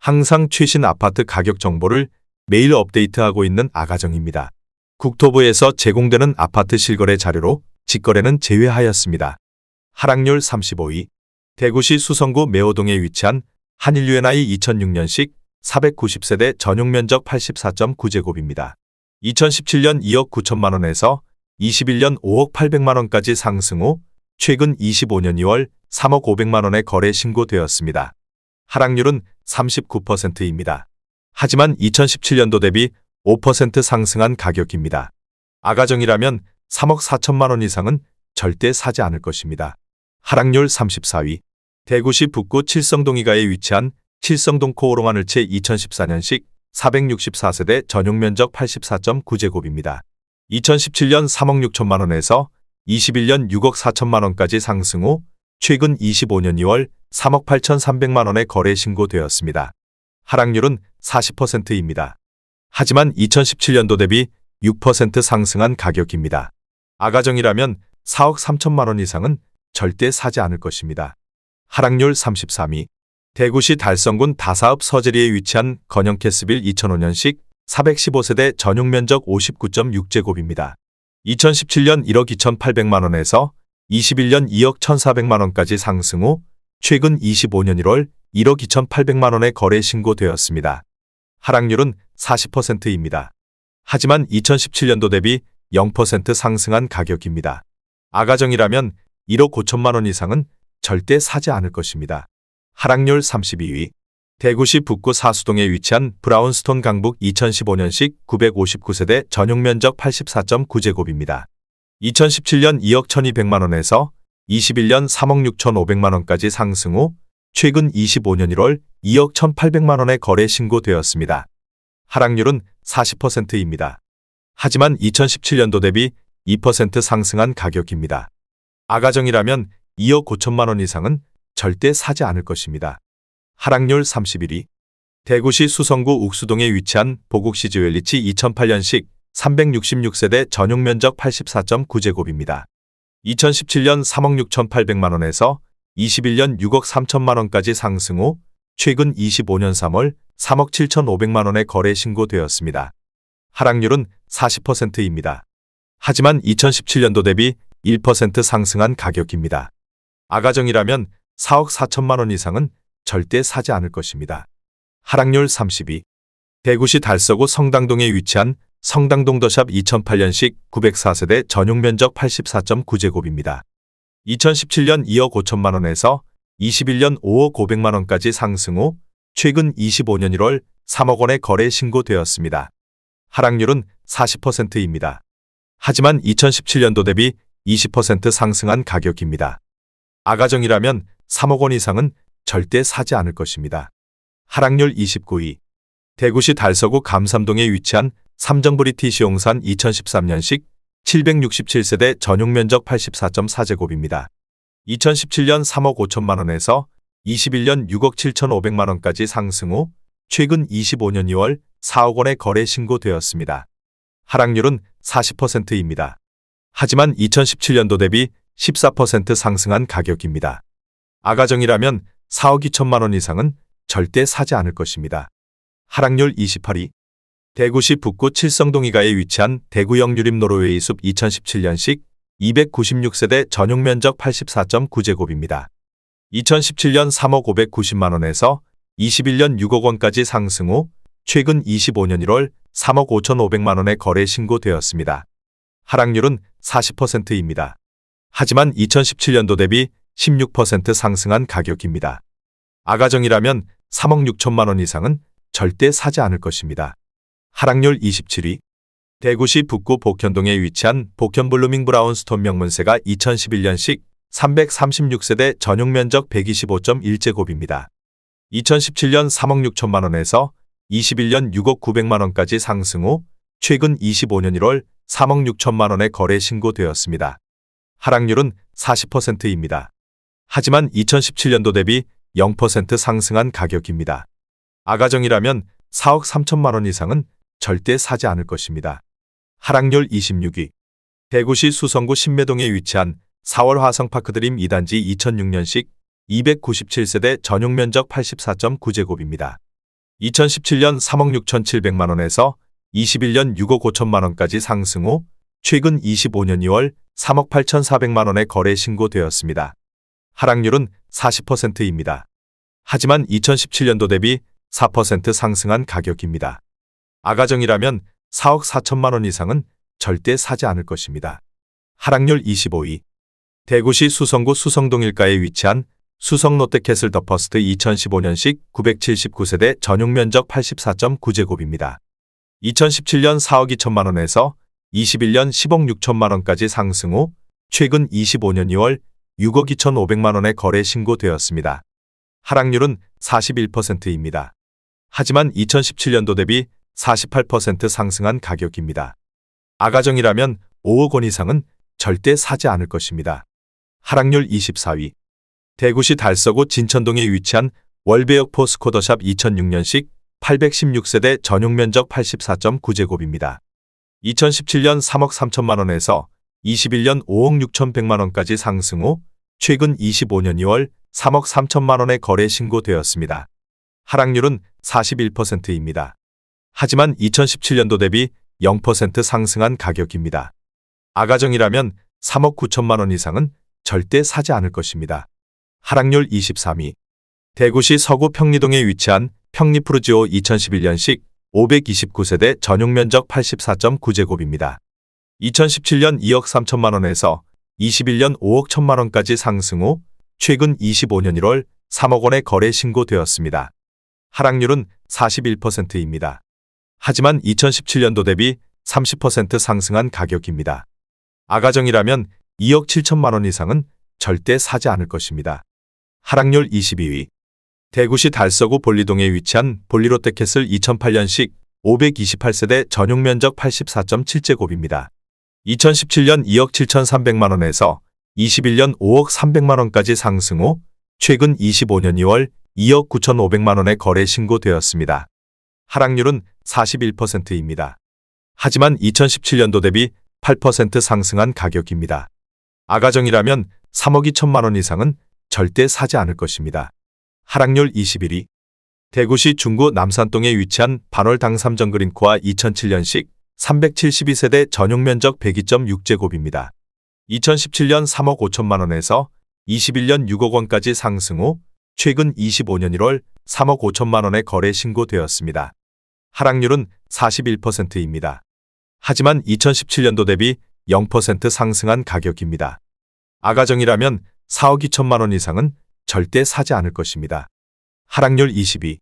항상 최신 아파트 가격 정보를 매일 업데이트하고 있는 아가정입니다. 국토부에서 제공되는 아파트 실거래 자료로 직거래는 제외하였습니다. 하락률 35위. 대구시 수성구 매호동에 위치한 한일-U&I 2006년식 490세대 전용면적 84.9제곱입니다. 2017년 2억 9천만 원에서 21년 5억 800만 원까지 상승 후 최근 25년 2월 3억 500만 원에 거래 신고되었습니다. 하락률은 39%입니다. 하지만 2017년도 대비 5% 상승한 가격입니다. 아가정이라면 3억 4천만 원 이상은 절대 사지 않을 것입니다. 하락률 34위. 대구시 북구 칠성동이가에 위치한 칠성동 코오롱하늘채 2014년식 464세대 전용면적 84.9제곱입니다. 2017년 3억 6천만 원에서 21년 6억 4천만 원까지 상승 후 최근 25년 2월 3억 8,300만 원에 거래 신고되었습니다. 하락률은 40%입니다. 하지만 2017년도 대비 6% 상승한 가격입니다. 아가정이라면 4억 3천만 원 이상은 절대 사지 않을 것입니다. 하락률 33위. 대구시 달성군 다사읍 서재리에 위치한 건영캐스빌 2005년식 415세대 전용면적 59.6제곱입니다. 2017년 1억 2,800만 원에서 21년 2억 1,400만 원까지 상승 후 최근 25년 1월 1억 2,800만 원에 거래 신고되었습니다. 하락률은 40%입니다. 하지만 2017년도 대비 0% 상승한 가격입니다. 아가정이라면 1억 5천만 원 이상은 절대 사지 않을 것입니다. 하락률 32위. 대구시 북구 사수동에 위치한 브라운스톤 강북 2015년식 959세대 전용면적 84.9제곱입니다. 2017년 2억 1,200만 원에서 21년 3억 6,500만 원까지 상승 후 최근 25년 1월 2억 1,800만 원에 거래 신고되었습니다. 하락률은 40%입니다. 하지만 2017년도 대비 2% 상승한 가격입니다. 아가정이라면 2억 5천만 원 이상은 절대 사지 않을 것입니다. 하락률 31위. 대구시 수성구 욱수동에 위치한 보국시즈웰리치 2008년식 366세대 전용면적 84.9제곱입니다. 2017년 3억 6,800만 원에서 21년 6억 3천만 원까지 상승 후 최근 25년 3월 3억 7,500만 원에 거래 신고되었습니다. 하락률은 40%입니다. 하지만 2017년도 대비 1% 상승한 가격입니다. 아가정이라면 4억 4천만 원 이상은 절대 사지 않을 것입니다. 하락률 32. 대구시 달서구 성당동에 위치한 성당동 더샵 2008년식 904세대 전용면적 84.9제곱입니다. 2017년 2억 5천만 원에서 21년 5억 500만 원까지 상승 후 최근 25년 1월 3억 원에 거래 신고되었습니다. 하락률은 40%입니다. 하지만 2017년도 대비 20% 상승한 가격입니다. 아가정이라면 3억 원 이상은 절대 사지 않을 것입니다. 하락률 29위. 대구시 달서구 감삼동에 위치한 삼정브리티시 용산 2013년식 767세대 전용면적 84.4제곱입니다. 2017년 3억 5천만 원에서 21년 6억 7,500만 원까지 상승 후 최근 25년 2월 4억 원에 거래 신고되었습니다. 하락률은 40%입니다. 하지만 2017년도 대비 14% 상승한 가격입니다. 아가정이라면 4억 2천만 원 이상은 절대 사지 않을 것입니다. 하락률 28위. 대구시 북구 칠성동이가에 위치한 대구역 유림 노르웨이 숲 2017년식 296세대 전용면적 84.9제곱입니다. 2017년 3억 590만 원에서 21년 6억 원까지 상승 후 최근 25년 1월 3억 5,500만 원에 거래 신고되었습니다. 하락률은 40%입니다. 하지만 2017년도 대비 16% 상승한 가격입니다. 아가정이라면 3억 6천만 원 이상은 절대 사지 않을 것입니다. 하락률 27위. 대구시 북구 복현동에 위치한 복현블루밍 브라운스톤 명문세가 2011년식 336세대 전용면적 125.1제곱입니다. 2017년 3억 6천만 원에서 21년 6억 900만 원까지 상승 후 최근 25년 1월 3억 6천만 원에 거래 신고되었습니다. 하락률은 40%입니다. 하지만 2017년도 대비 0% 상승한 가격입니다. 아가정이라면 4억 3천만 원 이상은 절대 사지 않을 것입니다. 하락률 26위. 대구시 수성구 신매동에 위치한 4월 화성파크드림 2단지 2006년식 297세대 전용면적 84.9제곱입니다. 2017년 3억 6,700만 원에서 21년 6억 5천만 원까지 상승 후 최근 25년 2월 3억 8,400만 원의 거래 신고되었습니다. 하락률은 40%입니다. 하지만 2017년도 대비 4% 상승한 가격입니다. 아가정이라면 4억 4천만 원 이상은 절대 사지 않을 것입니다. 하락률 25위. 대구시 수성구 수성동 일가에 위치한 수성 롯데캐슬 더 퍼스트 2015년식 979세대 전용 면적 84.9제곱입니다. 2017년 4억 2천만 원에서 21년 10억 6천만 원까지 상승 후 최근 25년 2월 6억 2,500만 원의 거래 신고되었습니다. 하락률은 41%입니다. 하지만 2017년도 대비 48% 상승한 가격입니다. 아가정이라면 5억 원 이상은 절대 사지 않을 것입니다. 하락률 24위. 대구시 달서구 진천동에 위치한 월배역 포스코더샵 2006년식 816세대 전용 면적 84.9제곱입니다. 2017년 3억 3천만 원에서 21년 5억 6,100만 원까지 상승 후 최근 25년 2월 3억 3천만 원의 거래 신고되었습니다. 하락률은 41%입니다. 하지만 2017년도 대비 0% 상승한 가격입니다. 아가정이라면 3억 9천만 원 이상은 절대 사지 않을 것입니다. 하락률 23위. 대구시 서구 평리동에 위치한 평리푸르지오 2011년식 529세대 전용 면적 84.9제곱입니다. 2017년 2억 3천만 원에서 21년 5억 1천만 원까지 상승 후 최근 25년 1월 3억 원의 거래 신고되었습니다. 하락률은 41%입니다. 하지만 2017년도 대비 30% 상승한 가격입니다. 아가정이라면 2억 7천만 원 이상은 절대 사지 않을 것입니다. 하락률 22위. 대구시 달서구 볼리동에 위치한 볼리롯데캐슬 2008년식 528세대 전용 면적 84.7제곱입니다. 2017년 2억 7,300만 원에서 21년 5억 300만 원까지 상승 후 최근 25년 2월 2억 9,500만 원의 거래 신고되었습니다. 하락률은 41%입니다. 하지만 2017년도 대비 8% 상승한 가격입니다. 아가정이라면 3억 2천만 원 이상은 절대 사지 않을 것입니다. 하락률 21위. 대구시 중구 남산동에 위치한 반월 당삼정 그린코아 2007년식 372세대 전용 면적 102.6제곱입니다. 2017년 3억 5천만 원에서 21년 6억 원까지 상승 후 최근 25년 1월 3억 5천만 원의 거래 신고되었습니다. 하락률은 41%입니다. 하지만 2017년도 대비 0% 상승한 가격입니다. 아가정이라면 4억 2천만 원 이상은 절대 사지 않을 것입니다. 하락률 22.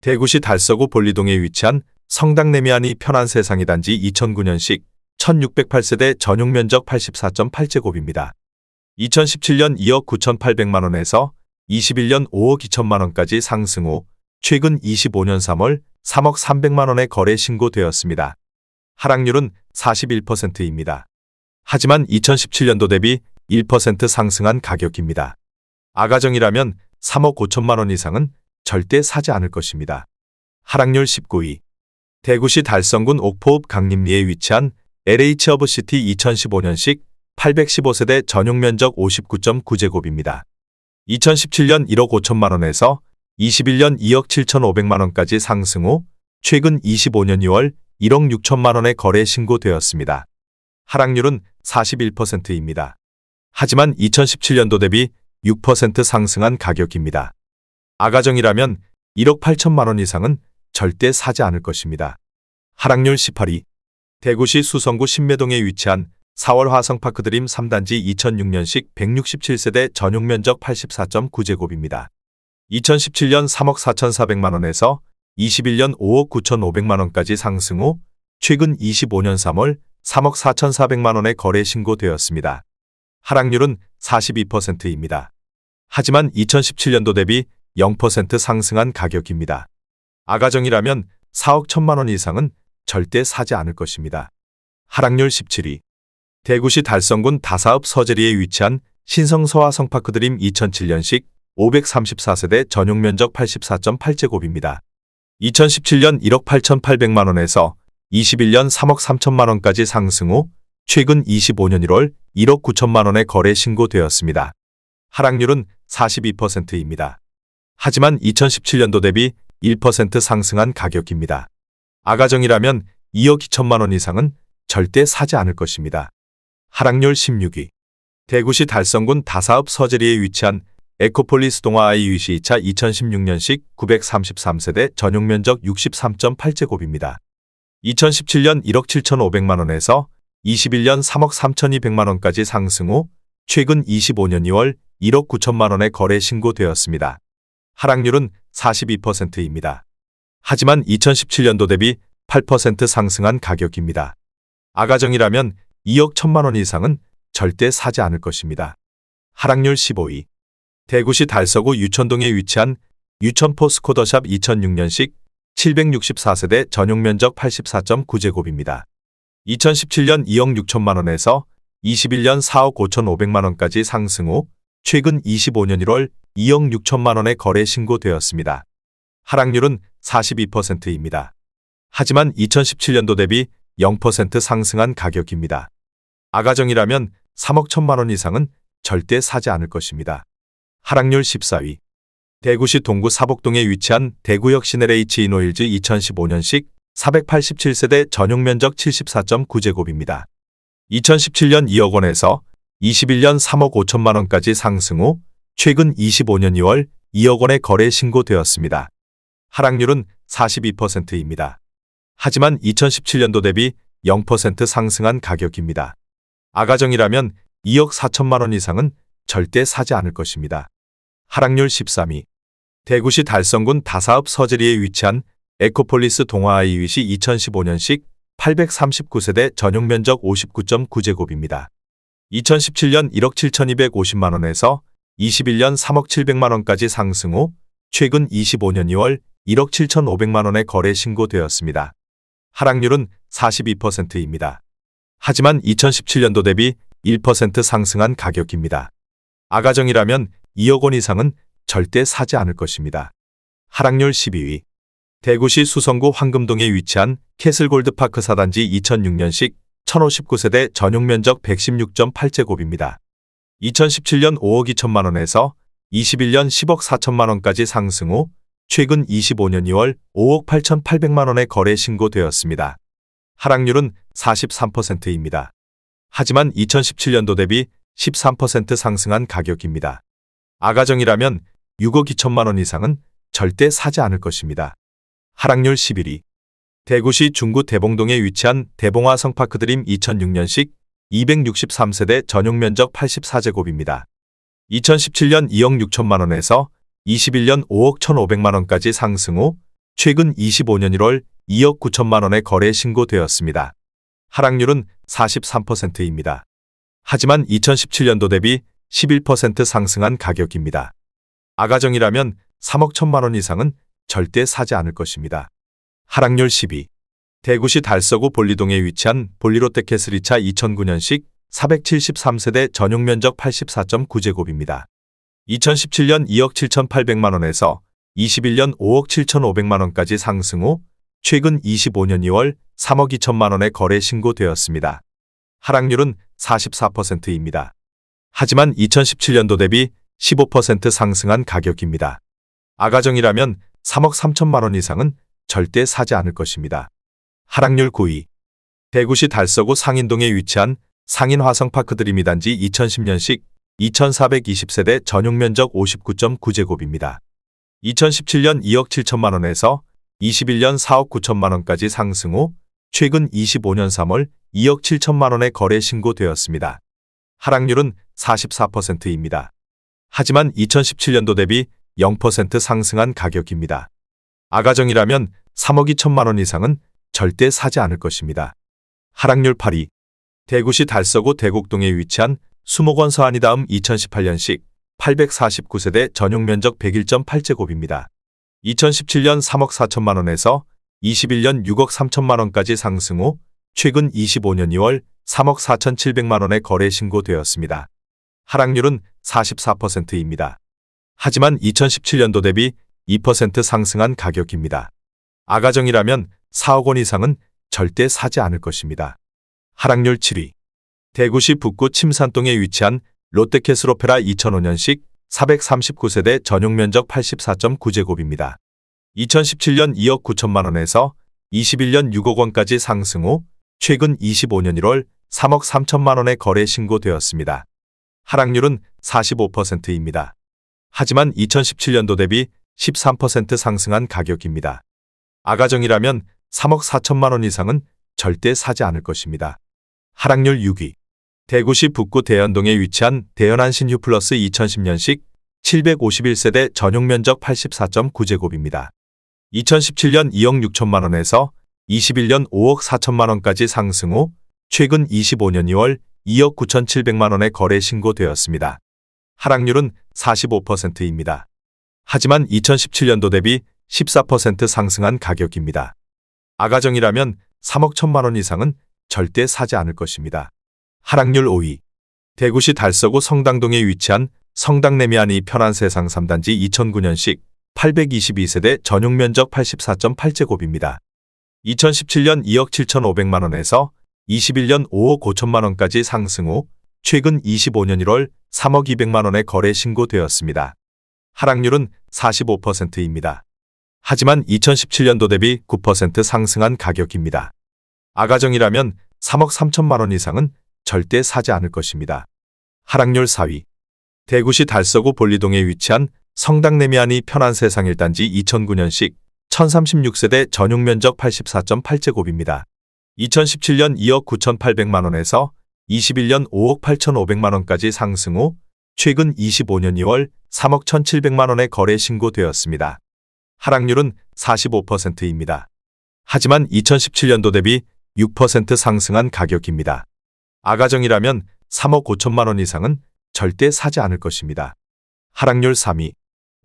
대구시 달서구 볼리동에 위치한 성당내미안이 편한 세상이 단지 2009년식 1608세대 전용 면적 84.8제곱입니다. 2017년 2억 9,800만 원에서 21년 5억 2천만 원까지 상승 후 최근 25년 3월 3억 300만 원의 거래 신고되었습니다. 하락률은 41%입니다. 하지만 2017년도 대비 1% 상승한 가격입니다. 아가정이라면 3억 5천만 원 이상은 절대 사지 않을 것입니다. 하락률 19위. 대구시 달성군 옥포읍 강림리에 위치한 LH허브시티 2015년식 815세대 전용 면적 59.9제곱입니다. 2017년 1억 5천만 원에서 21년 2억 7,500만 원까지 상승 후 최근 25년 2월 1억 6천만 원의 거래 신고되었습니다. 하락률은 41%입니다. 하지만 2017년도 대비 6% 상승한 가격입니다. 아가정이라면 1억 8천만 원 이상은 절대 사지 않을 것입니다. 하락률 18위. 대구시 수성구 신매동에 위치한 4월 화성파크드림 3단지 2006년식 167세대 전용 면적 84.9제곱입니다. 2017년 3억 4,400만 원에서 21년 5억 9,500만 원까지 상승 후 최근 25년 3월 3억 4,400만 원의 거래 신고되었습니다. 하락률은 42%입니다. 하지만 2017년도 대비 0% 상승한 가격입니다. 아가정이라면 4억 1천만 원 이상은 절대 사지 않을 것입니다. 하락률 17위. 대구시 달성군 다사읍 서재리에 위치한 신성서화 성파크드림 2007년식 534세대 전용 면적 84.8제곱입니다. 2017년 1억 8,800만 원에서 21년 3억 3천만 원까지 상승 후 최근 25년 1월 1억 9천만 원의 거래 신고되었습니다. 하락률은 42%입니다. 하지만 2017년도 대비 1% 상승한 가격입니다. 아가정이라면 2억 2천만 원 이상은 절대 사지 않을 것입니다. 하락률 16위. 대구시 달성군 다사읍 서재리에 위치한 에코폴리스 동화 IUC 2차 2016년식 933세대 전용면적 63.8제곱입니다. 2017년 1억 7,500만 원에서 21년 3억 3,200만 원까지 상승 후 최근 25년 2월 1억 9천만 원에 거래 신고되었습니다. 하락률은 42%입니다. 하지만 2017년도 대비 8% 상승한 가격입니다. 아가정이라면 2억 1천만 원 이상은 절대 사지 않을 것입니다. 하락률 15위. 대구시 달서구 유천동에 위치한 유천포 스코더샵 2006년식 764세대 전용면적 84.9제곱입니다. 2017년 2억 6천만 원에서 21년 4억 5,500만 원까지 상승 후 최근 25년 1월 2억 6천만 원에 거래 신고되었습니다. 하락률은 42%입니다. 하지만 2017년도 대비 0% 상승한 가격입니다. 아가정이라면 3억 1천만 원 이상은 절대 사지 않을 것입니다. 하락률 14위. 대구시 동구 사복동에 위치한 대구역 시네레이치 이노힐즈 2015년식 487세대 전용면적 74.9제곱입니다. 2017년 2억 원에서 21년 3억 5천만 원까지 상승 후 최근 25년 2월 2억 원에 거래 신고되었습니다. 하락률은 42%입니다. 하지만 2017년도 대비 0% 상승한 가격입니다. 아가정이라면 2억 4천만 원 이상은 절대 사지 않을 것입니다. 하락률 13위. 대구시 달성군 다사읍 서재리에 위치한 에코폴리스 동화 IUC 2015년식 839세대 전용면적 59.9제곱입니다. 2017년 1억 7,250만 원에서 21년 3억 700만 원까지 상승 후 최근 25년 2월 1억 7,500만 원에 거래 신고되었습니다. 하락률은 42%입니다. 하지만 2017년도 대비 1% 상승한 가격입니다. 아가정이라면 2억 원 이상은 절대 사지 않을 것입니다. 하락률 12위. 대구시 수성구 황금동에 위치한 캐슬골드파크 4단지 2006년식 1059세대 전용면적 116.8제곱입니다. 2017년 5억 2천만 원에서 21년 10억 4천만 원까지 상승 후 최근 25년 2월 5억 8,800만 원에 거래 신고되었습니다. 하락률은 43%입니다. 하지만 2017년도 대비 13% 상승한 가격입니다. 아가정이라면 6억 2천만 원 이상은 절대 사지 않을 것입니다. 하락률 11위. 대구시 중구 대봉동에 위치한 대봉화 성파크드림 2006년식 263세대 전용면적 84제곱입니다. 2017년 2억 6천만 원에서 21년 5억 1,500만 원까지 상승 후 최근 25년 1월 2억 9천만 원에 거래 신고되었습니다. 하락률은 43%입니다. 하지만 2017년도 대비 11% 상승한 가격입니다. 아가정이라면 3억 1천만 원 이상은 절대 사지 않을 것입니다. 하락률 10위. 대구시 달서구 볼리동에 위치한 볼리롯데캐슬 2차 2009년식 473세대 전용면적 84.9제곱입니다. 2017년 2억 7,800만 원에서 21년 5억 7,500만 원까지 상승 후 최근 25년 2월 3억 2천만 원에 거래 신고되었습니다. 하락률은 44%입니다. 하지만 2017년도 대비 15% 상승한 가격입니다. 아가정이라면 3억 3천만 원 이상은 절대 사지 않을 것입니다. 하락률 9위. 대구시 달서구 상인동에 위치한 상인화성파크드림 2단지 2010년식 2420세대 전용면적 59.9제곱입니다. 2017년 2억 7천만 원에서 21년 4억 9천만 원까지 상승 후 최근 25년 3월 2억 7천만 원에 거래 신고되었습니다. 하락률은 44%입니다. 하지만 2017년도 대비 0% 상승한 가격입니다. 아가정이라면 3억 2천만 원 이상은 절대 사지 않을 것입니다. 하락률 8위. 대구시 달서구 대곡동에 위치한 수목원 서안이다음 2018년식 849세대 전용면적 101.8제곱입니다. 2017년 3억 4천만 원에서 21년 6억 3천만 원까지 상승 후 최근 25년 2월 3억 4,700만 원에 거래 신고되었습니다. 하락률은 44%입니다. 하지만 2017년도 대비 2% 상승한 가격입니다. 아가정이라면 4억 원 이상은 절대 사지 않을 것입니다. 하락률 7위. 대구시 북구 침산동에 위치한 롯데캐슬오페라 2005년식 439세대 전용면적 84.9제곱입니다. 2017년 2억 9천만 원에서 21년 6억 원까지 상승 후 최근 25년 1월 3억 3천만 원의 거래 신고되었습니다. 하락률은 45%입니다. 하지만 2017년도 대비 13% 상승한 가격입니다. 아가정이라면 3억 4천만 원 이상은 절대 사지 않을 것입니다. 하락률 6위. 대구시 북구 대연동에 위치한 대연한 신휴플러스 2010년식 751세대 전용 면적 84.9제곱입니다. 2017년 2억 6천만 원에서 21년 5억 4천만 원까지 상승 후 최근 25년 2월 2억 9천7백만 원의 거래 신고되었습니다. 하락률은 45%입니다. 하지만 2017년도 대비 14% 상승한 가격입니다. 아가정이라면 3억 1천만 원 이상은 절대 사지 않을 것입니다. 하락률 5위. 대구시 달서구 성당동에 위치한 성당내미안이 편한 세상 3단지 2009년식 822세대 전용 면적 84.8제곱입니다. 2017년 2억 7천5백만 원에서 21년 5억 5천만 원까지 상승 후 최근 25년 1월 3억 2백만 원의 거래 신고되었습니다. 하락률은 45%입니다. 하지만 2017년도 대비 9% 상승한 가격입니다. 아가정이라면 3억 3천만 원 이상은 절대 사지 않을 것입니다. 하락률 4위. 대구시 달서구 볼리동에 위치한 성당내미안이 편한 세상 1단지 2009년식 1036세대 전용 면적 84.8제곱입니다. 2017년 2억 9천8백만 원에서 21년 5억 8천5백만 원까지 상승 후 최근 25년 2월 3억 1,700만 원의 거래 신고되었습니다. 하락률은 45%입니다. 하지만 2017년도 대비 6% 상승한 가격입니다. 아가정이라면 3억 5천만 원 이상은 절대 사지 않을 것입니다. 하락률 3위.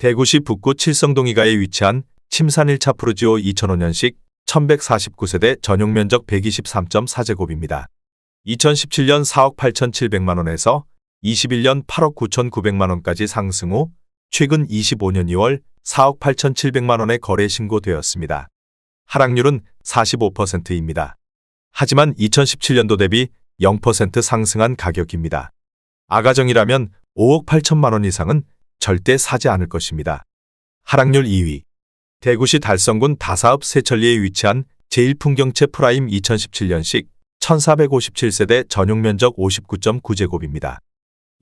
대구시 북구 칠성동이가에 위치한 침산 1차 푸르지오 2005년식 1149세대 전용 면적 123.4제곱입니다. 2017년 4억 8천7백만 원에서 21년 8억 9천9백만 원까지 상승 후 최근 25년 2월 4억 8천7백만 원의 거래 신고되었습니다. 하락률은 45%입니다. 하지만 2017년도 대비 0% 상승한 가격입니다. 아가정이라면 5억 8천만 원 이상은 절대 사지 않을 것입니다. 하락률 2위. 대구시 달성군 다사읍 세천리에 위치한 제1풍경채 프라임 2017년식 1457세대 전용 면적 59.9제곱입니다.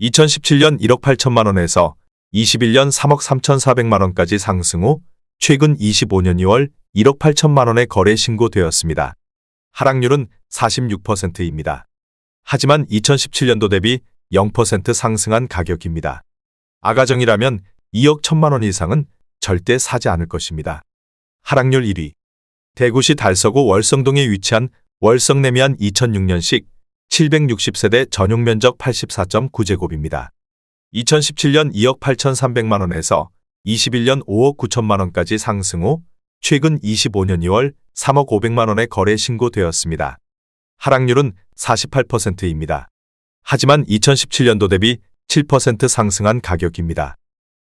2017년 1억 8천만 원에서 21년 3억 3천4백만 원까지 상승 후 최근 25년 2월 1억 8천만 원의 거래 신고되었습니다. 하락률은 46%입니다. 하지만 2017년도 대비 0% 상승한 가격입니다. 아가정이라면 2억 1천만 원 이상은 절대 사지 않을 것입니다. 하락률 1위. 대구시 달서구 월성동에 위치한 월성내미안 2006년식 760세대 전용 면적 84.9제곱입니다. 2017년 2억 8천3백만 원에서 21년 5억 9천만 원까지 상승 후 최근 25년 2월 3억 5백만 원의 거래 신고되었습니다. 하락률은 48%입니다. 하지만 2017년도 대비 7% 상승한 가격입니다.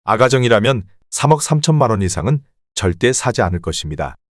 아가정이라면 3억 3천만 원 이상은 절대 사지 않을 것입니다.